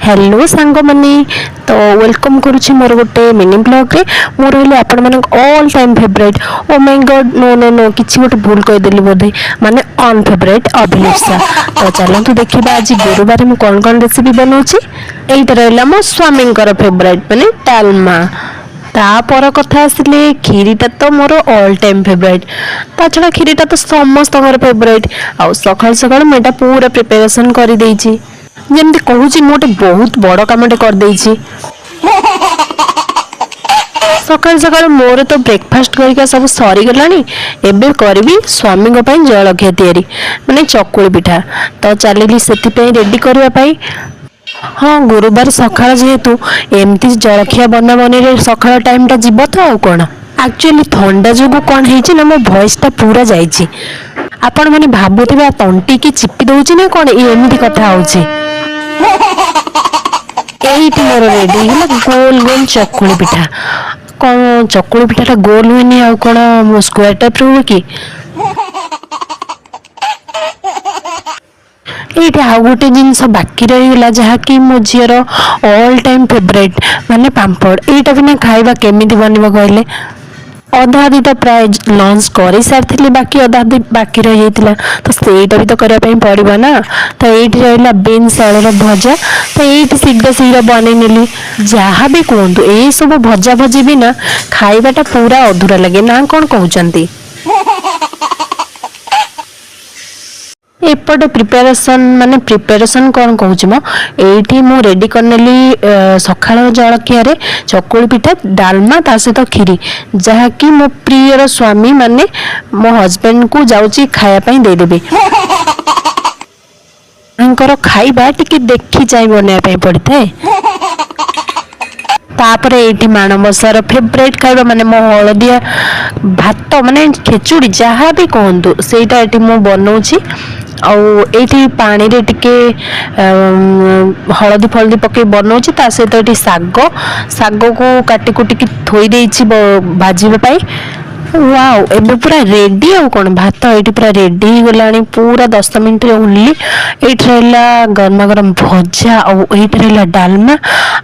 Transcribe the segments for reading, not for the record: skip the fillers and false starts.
Hello सांग माने तो वेलकम करुच्ची मोर गोटे मिनी ब्लॉग रे मोर रही आपण मान all time favourite oh my God no no no किसी गोटे भूल कहीदेली बोधे माने ऑन फेवरेट अभिलिप्सा। तो चलतु देखा आज गुरुवार मुझे कौन कौन रेसिपी बनाऊँगी। यही रहा मो स्वामी फेवरेट माने डालमा। तापर कथा आसिले खीरीटा तो मोर ऑल टाइम फेवरेट ता छड़ा खीरीटा तो समस्त फेवरेट आउ सकाल सकाल मुझे पूरा प्रिपेरेसन कर देइछि जमती कहूँ मोटे बहुत बड़ कमटे कर देइछि। सकाल सकाल मोर तो ब्रेकफास्ट करके सब सरी गलानी एबे करबी स्वामी को पई जलखिया तैयारी माने चकुली पिठा तो चलिली सेति पई रेडी करबा पई। हाँ गुरुवार सकाळ जेहेतु एमती जलखिया बना बनी रे सकाळ टाइम टा जीव तो आउ कोन एक्चुअली ठंडा जो कौन है ना मो वॉइस टा पूरा जाइए आपण मैंने भावुवे तंटी की चिपी दौची ना कौन एमती कथा होची। एइटी मोर रेडी है गोल गोल चकुली पिठा कौन चकुली पिठाटा गोल हुए आ कौन स्क्वायर टाइप रुए कि ये आउ गोटे जिनस बाकी रहीगला जहाँकि मो झीर ऑल टाइम फेवरेट माने पांपड़ एटा बिना खाइबा केमिति बनिबा कहले अधा दिटा प्राय लंच कर सारी बाकी अधा बाकी रही जाता तो सेटा भी तो करने पड़ो ना। तो ये रहा बीन्स आलूर भजा तो ये शीघ्र शीघ्र बन नेली जहाँ भी कहतु ये सब भजा भजी भी ना खाइबाटा पूरा अधूरा लगे ना कौन कहते। एपटे प्रिपेरेसन माने प्रिपेरेसन कौन कहूँ मो ये मु रेडी करनेली सकाळ जलखिया रे चकुली पिठा डालमा ता सहित खीरी जहाँकि मो प्रियर स्वामी माने मो हस्बैंड को जाऊँगी खाया पई दे देबे खाइबा टिके देखी चाहि बना पड़ी थाए। तापर ये माणबसार फेवरेट खाइबा माने मो हलदिया भात माने खेचुड़ी जहाँ भी कहतु सेटा ये मु बनाऊँगी आउठी पानी रे टिके हलदी फलदी पके बनाऊँगी ता सहित ये साग साग को काटी कुटिकी थोई देइछि भाजिबा पाई। वाओ एबे पूरा रेडी आ कौन भात ये पूरा रेडी गलानी पूरा 10 मिनट ओनली। ये रहा गरमा गरम भजा आउट रहा डालमा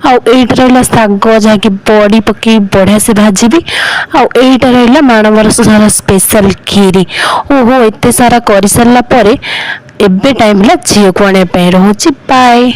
आउट रहा साग जहाँकि बड़ी पकई बढ़िया से भाजी आउट रहा माणबसार स्पेशल खीरी ओहो एते सारा कर सारा एबे टाइम है झील को आने रोचे बाय।